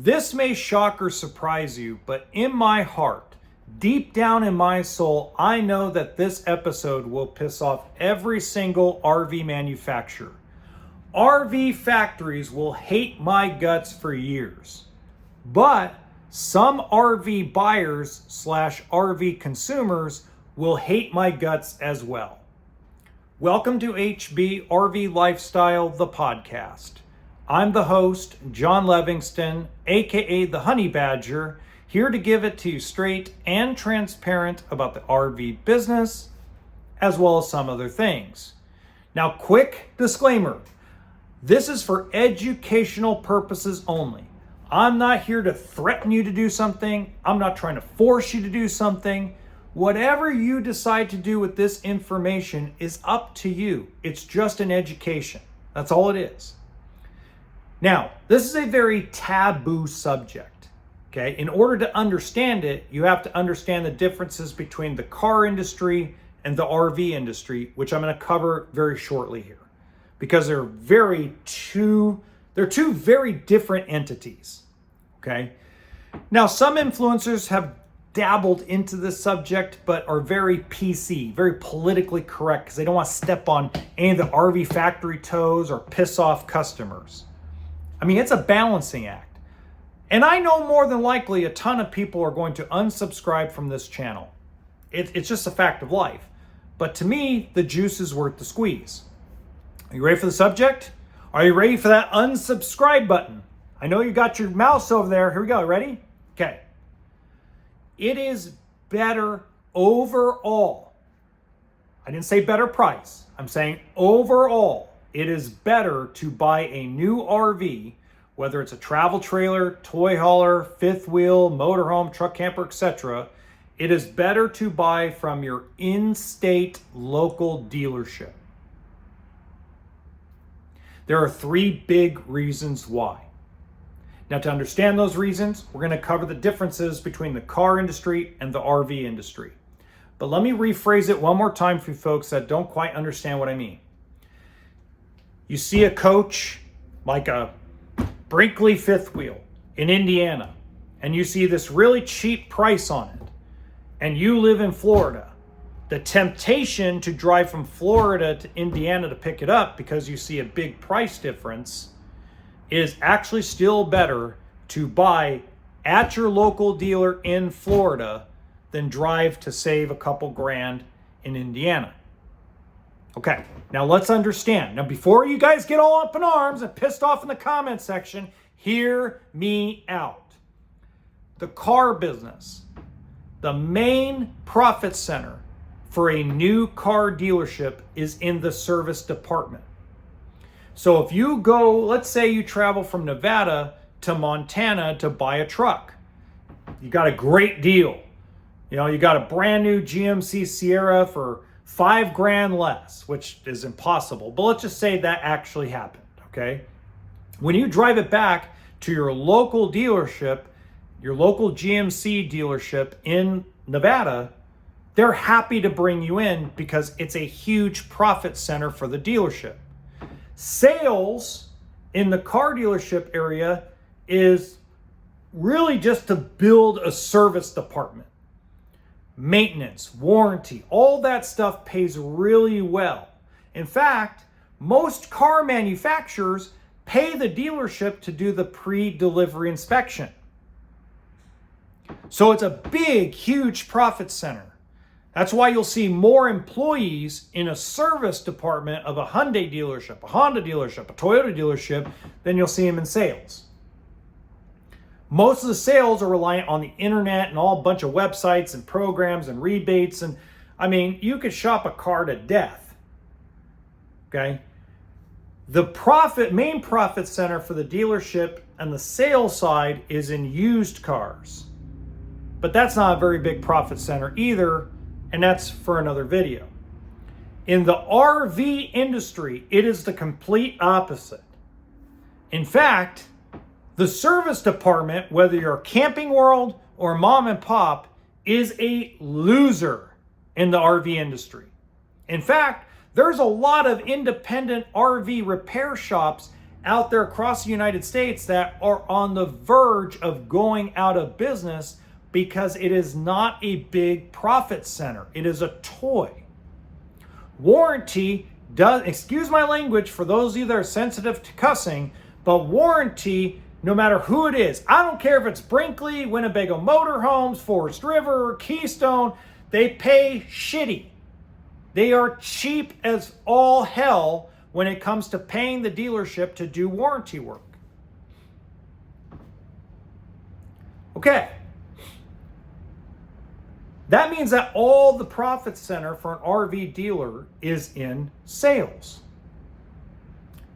This may shock or surprise you, but in my heart, deep down in my soul, I know that this episode will piss off every single RV manufacturer. RV factories will hate my guts for years, but some RV buyers / RV consumers will hate my guts as well. Welcome to HB RV Lifestyle, the podcast. I'm the host, John Levingston, aka the Honey Badger, here to give it to you straight and transparent about the RV business, as well as some other things. Now, quick disclaimer, this is for educational purposes only. I'm not here to threaten you to do something. I'm not trying to force you to do something. Whatever you decide to do with this information is up to you. It's just an education. That's all it is. Now, this is a very taboo subject, okay? In order to understand it, you have to understand the differences between the car industry and the RV industry, which I'm going to cover very shortly here, because they're two very different entities, okay? Now, some influencers have dabbled into this subject, but are very PC, very politically correct, because they don't want to step on any of the RV factory toes or piss off customers. I mean, it's a balancing act. And I know more than likely a ton of people are going to unsubscribe from this channel. It's just a fact of life. But to me, the juice is worth the squeeze. Are you ready for the subject? Are you ready for that unsubscribe button? I know you got your mouse over there. Here we go. Ready? Okay. It is better overall. I didn't say better price. I'm saying overall. It is better to buy a new RV, whether it's a travel trailer, toy hauler, fifth wheel, motorhome, truck camper, etc. It is better to buy from your in-state local dealership. There are three big reasons why. Now, to understand those reasons, we're going to cover the differences between the car industry and the RV industry. But let me rephrase it one more time for you folks that don't quite understand what I mean. You see a coach like a Brinkley fifth wheel in Indiana, and you see this really cheap price on it, and you live in Florida. The temptation to drive from Florida to Indiana to pick it up because you see a big price difference is actually still better to buy at your local dealer in Florida than drive to save a couple grand in Indiana. Okay, now let's understand. Now, before you guys get all up in arms and pissed off in the comment section, hear me out. The car business, the main profit center for a new car dealership is in the service department. So if you go, let's say you travel from Nevada to Montana to buy a truck, you got a great deal. You know, you got a brand new GMC Sierra for $5,000 less, which is impossible, but let's just say that actually happened, okay? When you drive it back to your local dealership, your local GMC dealership in Nevada, they're happy to bring you in because it's a huge profit center for the dealership. Sales in the car dealership area is really just to build a service department. Maintenance, warranty, all that stuff pays really well. In fact, most car manufacturers pay the dealership to do the pre-delivery inspection. So it's a big, huge profit center. That's why you'll see more employees in a service department of a Hyundai dealership, a Honda dealership, a Toyota dealership than you'll see them in sales. Most of the sales are reliant on the internet and all a bunch of websites and programs and rebates. And I mean, you could shop a car to death. Okay. The main profit center for the dealership and the sales side is in used cars. But that's not a very big profit center either. And that's for another video. In the RV industry, it is the complete opposite. In fact, the service department, whether you're Camping World or mom and pop, is a loser in the RV industry. In fact, there's a lot of independent RV repair shops out there across the United States that are on the verge of going out of business because it is not a big profit center. It is a toy. Warranty does, excuse my language for those of you that are sensitive to cussing, but warranty, no matter who it is, I don't care if it's Brinkley, Winnebago Motorhomes, Forest River, Keystone, they pay shitty. They are cheap as all hell when it comes to paying the dealership to do warranty work. Okay. That means that all the profit center for an RV dealer is in sales.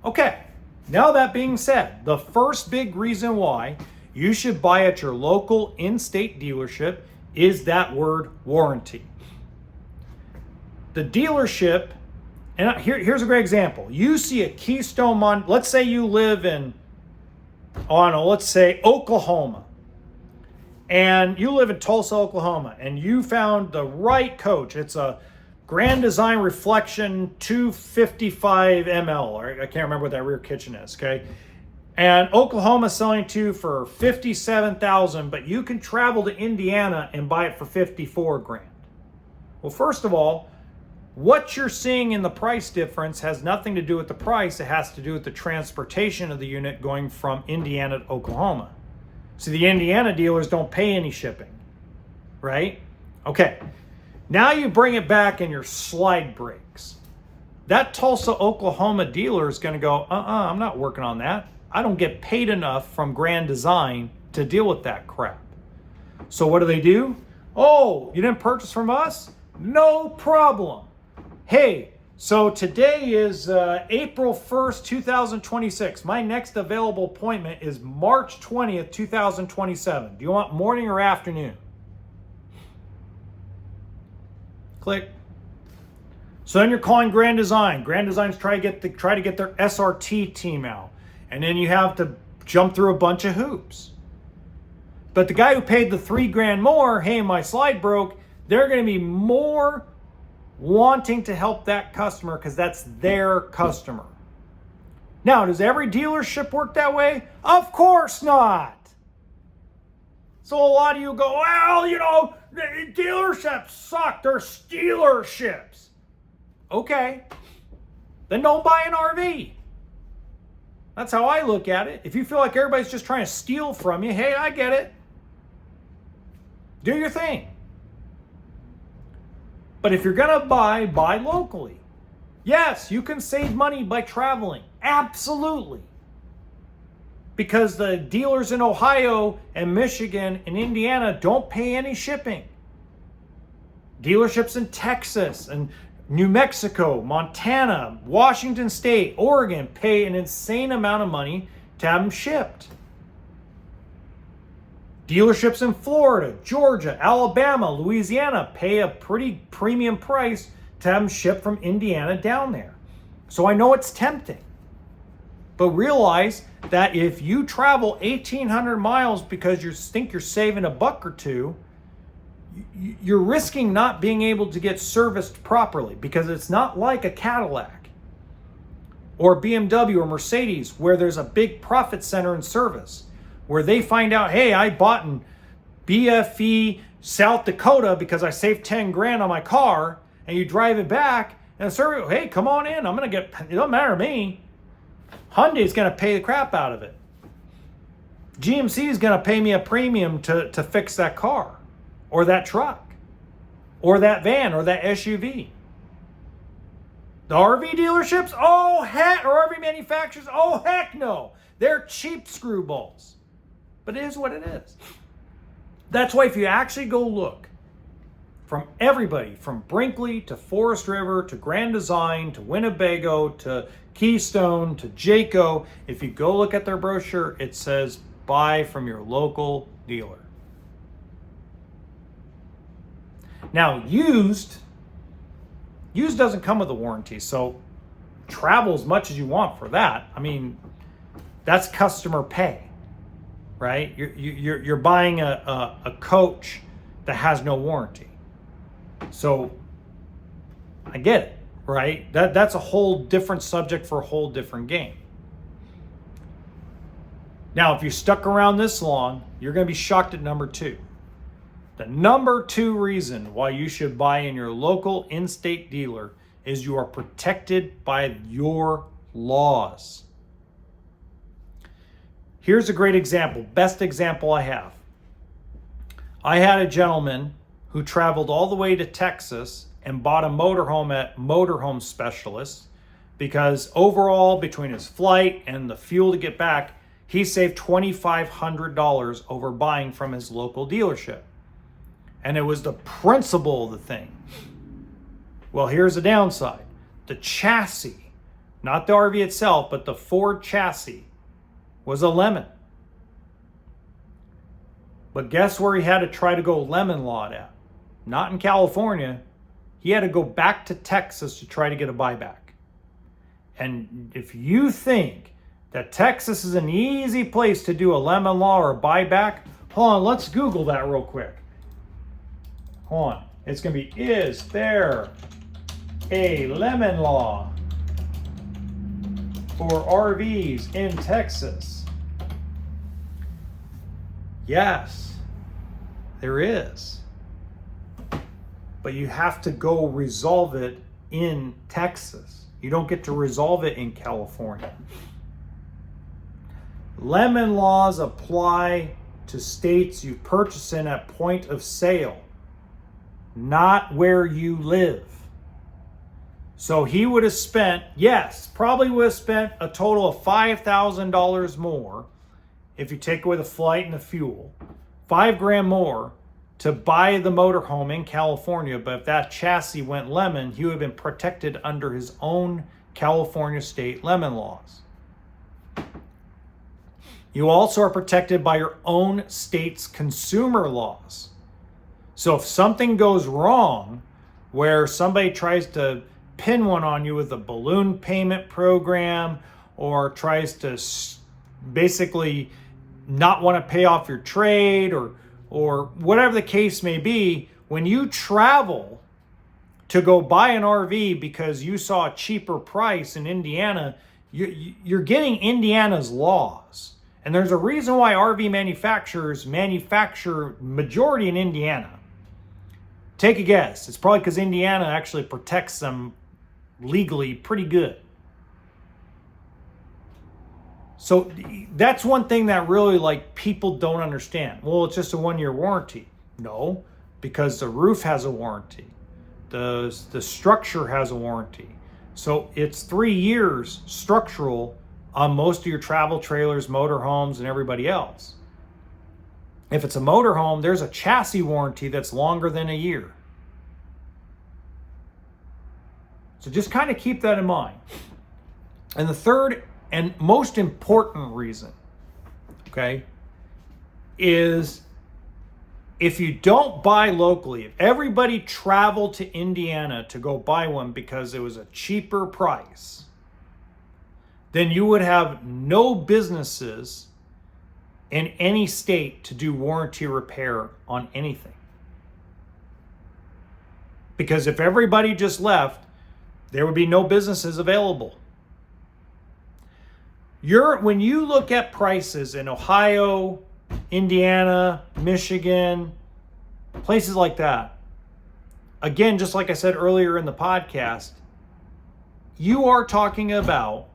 Okay. Now that being said, the first big reason why you should buy at your local in-state dealership is that word warranty. The dealership, and here's a great example. You see a Keystone, let's say you live in, let's say Oklahoma. And you live in Tulsa, Oklahoma, and you found the right coach. It's a Grand Design Reflection 255 ml, or I can't remember what that rear kitchen is, okay? And Oklahoma's selling to you for $57,000, but you can travel to Indiana and buy it for $54,000. Well, first of all, what you're seeing in the price difference has nothing to do with the price. It has to do with the transportation of the unit going from Indiana to Oklahoma. See, the Indiana dealers don't pay any shipping, right? Okay, now you bring it back in your slide brakes. That Tulsa, Oklahoma dealer is going to go, I'm not working on that. I don't get paid enough from Grand Design to deal with that crap. So what do? Oh, you didn't purchase from us? No problem. Hey, so today is April 1st, 2026. My next available appointment is March 20th, 2027. Do you want morning or afternoon? Click. So then you're calling Grand Design. Grand Design's try to get their SRT team out. And then you have to jump through a bunch of hoops. But the guy who paid the $3,000 more, hey, my slide broke, they're going to be more wanting to help that customer because that's their customer. Now, does every dealership work that way? Of course not. So a lot of you go, well, dealerships suck. They're stealerships. Okay. Then don't buy an RV. That's how I look at it. If you feel like everybody's just trying to steal from you, hey, I get it. Do your thing. But if you're going to buy locally. Yes, you can save money by traveling. Absolutely. Because the dealers in Ohio and Michigan and Indiana don't pay any shipping. Dealerships in Texas and New Mexico, Montana, Washington State, Oregon pay an insane amount of money to have them shipped. Dealerships in Florida, Georgia, Alabama, Louisiana pay a pretty premium price to have them shipped from Indiana down there. So I know it's tempting. But realize that if you travel 1,800 miles because you think you're saving $1 or $2, you're risking not being able to get serviced properly, because it's not like a Cadillac or BMW or Mercedes where there's a big profit center in service, where they find out, hey, I bought in BFE South Dakota because I saved $10,000 on my car, and you drive it back and the service, hey, come on in, it don't matter to me. Hyundai's going to pay the crap out of it. GMC is going to pay me a premium to fix that car or that truck or that van or that SUV. The RV dealerships, or RV manufacturers, heck no. They're cheap screwballs. But it is what it is. That's why if you actually go look, from everybody, from Brinkley to Forest River to Grand Design to Winnebago to Keystone to Jayco, if you go look at their brochure, it says buy from your local dealer. Now, used doesn't come with a warranty, so travel as much as you want for that. I mean, that's customer pay, right? You're buying a coach that has no warranty. So I get it, right? That's a whole different subject for a whole different game. Now, if you stuck around this long, you're going to be shocked at number 2. The number 2 reason why you should buy in your local in-state dealer is you are protected by your laws. Here's a great example, best example I have. I had a gentleman who traveled all the way to Texas and bought a motorhome at Motorhome Specialists because overall, between his flight and the fuel to get back, he saved $2,500 over buying from his local dealership. And it was the principle of the thing. Well, here's the downside. The chassis, not the RV itself, but the Ford chassis, was a lemon. But guess where he had to try to go lemon lawed at? Not in California. He had to go back to Texas to try to get a buyback. And if you think that Texas is an easy place to do a lemon law or a buyback, hold on, let's Google that real quick. Hold on. It's going to be, is there a lemon law for RVs in Texas? Yes, there is. But you have to go resolve it in Texas. You don't get to resolve it in California. Lemon laws apply to states you purchase in at point of sale, not where you live. So he would have spent, probably would have spent a total of $5,000 more if you take away the flight and the fuel, $5,000 more to buy the motorhome in California. But if that chassis went lemon, he would have been protected under his own California state lemon laws. You also are protected by your own state's consumer laws. So if something goes wrong, where somebody tries to pin one on you with a balloon payment program or tries to basically not want to pay off your trade or whatever the case may be, when you travel to go buy an RV because you saw a cheaper price in Indiana, you're getting Indiana's laws. And there's a reason why RV manufacturers manufacture majority in Indiana. Take a guess. It's probably because Indiana actually protects them legally pretty good. So that's one thing that really people don't understand. Well, it's just a 1-year warranty. No, because the roof has a warranty. The structure has a warranty. So it's 3 years structural on most of your travel trailers, motorhomes, and everybody else. If it's a motorhome, there's a chassis warranty that's longer than a year. So just kind of keep that in mind. And the third and most important reason, okay, is if you don't buy locally, if everybody traveled to Indiana to go buy one because it was a cheaper price, then you would have no businesses in any state to do warranty repair on anything. Because if everybody just left, there would be no businesses available. When you look at prices in Ohio, Indiana, Michigan, places like that, again, just like I said earlier in the podcast, you are talking about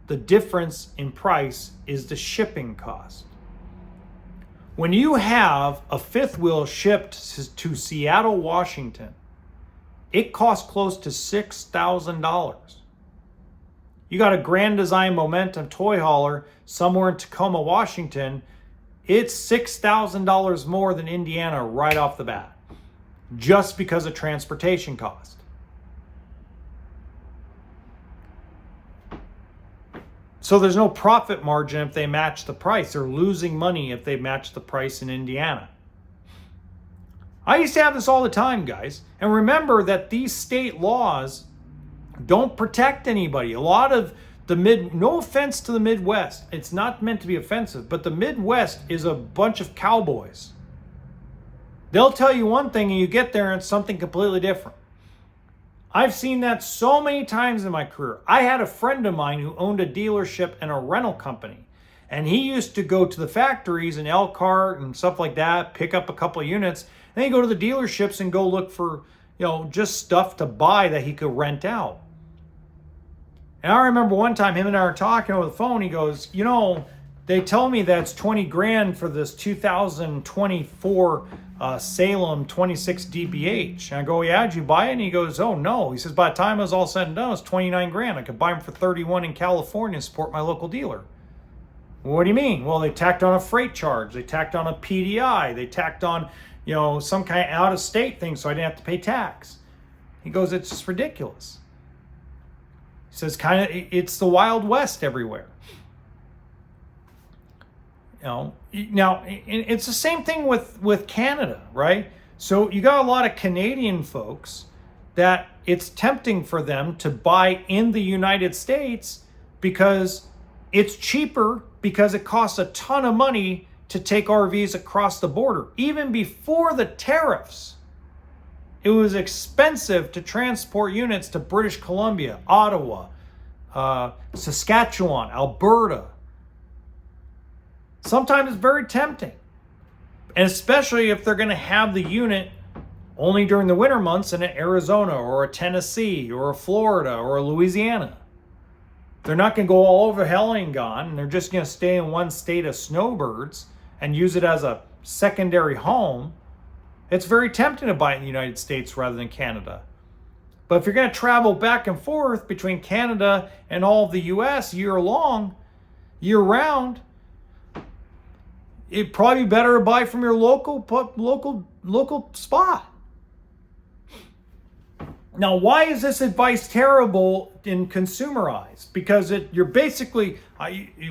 the difference in price is the shipping cost. When you have a fifth wheel shipped to Seattle, Washington, it costs close to $6,000. You got a Grand Design Momentum toy hauler somewhere in Tacoma, Washington, it's $6,000 more than Indiana right off the bat, just because of transportation cost. So there's no profit margin if they match the price. They're losing money if they match the price in Indiana. I used to have this all the time, guys. And remember that these state laws don't protect anybody. A lot of no offense to the Midwest, it's not meant to be offensive, but the Midwest is a bunch of cowboys. They'll tell you one thing and you get there and it's something completely different. I've seen that so many times in my career. I had a friend of mine who owned a dealership and a rental company. And he used to go to the factories in Elkhart and stuff like that, pick up a couple of units, and then go to the dealerships and go look for, just stuff to buy that he could rent out. And I remember one time him and I were talking over the phone. He goes, they tell me that's 20 grand for this 2024 Salem 26 DBH. And I go, yeah, did you buy it? And he goes, oh no. He says, by the time it was all said and done, it was 29 grand. I could buy them for 31 in California and support my local dealer. Well, what do you mean? Well, they tacked on a freight charge. They tacked on a PDI. They tacked on, some kind of out of state thing so I didn't have to pay tax. He goes, it's just ridiculous. He says, it's the Wild West everywhere. Now it's the same thing with Canada, right? So you got a lot of Canadian folks that it's tempting for them to buy in the United States because it's cheaper, because it costs a ton of money to take RVs across the border. Even before the tariffs, it was expensive to transport units to British Columbia, Ottawa, Saskatchewan, Alberta. Sometimes it's very tempting. And especially if they're going to have the unit only during the winter months in Arizona or a Tennessee or a Florida or a Louisiana. They're not going to go all over hell and gone, and they're just going to stay in one state of snowbirds and use it as a secondary home. It's very tempting to buy it in the United States rather than Canada. But if you're going to travel back and forth between Canada and all of the U.S. year-round, it'd probably be better to buy from your local spot. Now, why is this advice terrible in consumer eyes? Because you're basically,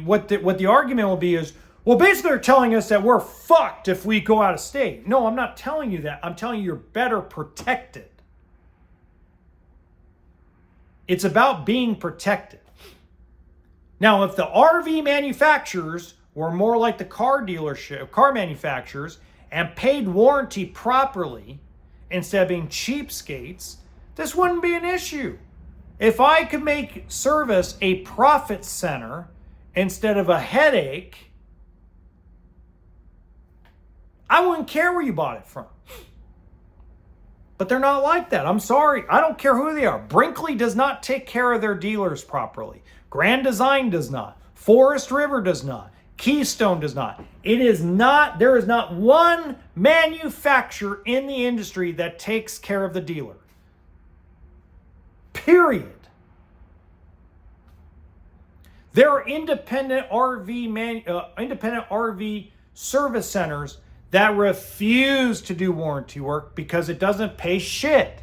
what the argument will be is, well, basically they're telling us that we're fucked if we go out of state. No, I'm not telling you that. I'm telling you you're better protected. It's about being protected. Now, if the RV manufacturers were more like the car manufacturers and paid warranty properly instead of being cheapskates, this wouldn't be an issue. If I could make service a profit center instead of a headache, I wouldn't care where you bought it from. But they're not like that. I'm sorry. I don't care who they are. Brinkley does not take care of their dealers properly. Grand Design does not. Forest River does not. Keystone does not. There is not one manufacturer in the industry that takes care of the dealer. Period. There are independent RV service centers that refuse to do warranty work because it doesn't pay shit.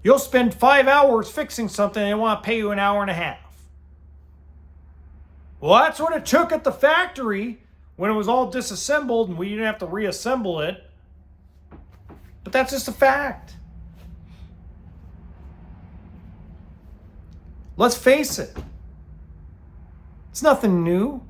You'll spend 5 hours fixing something and they want to pay you an hour and a half. Well, that's what it took at the factory when it was all disassembled and we didn't have to reassemble it. But that's just a fact. Let's face it. It's nothing new.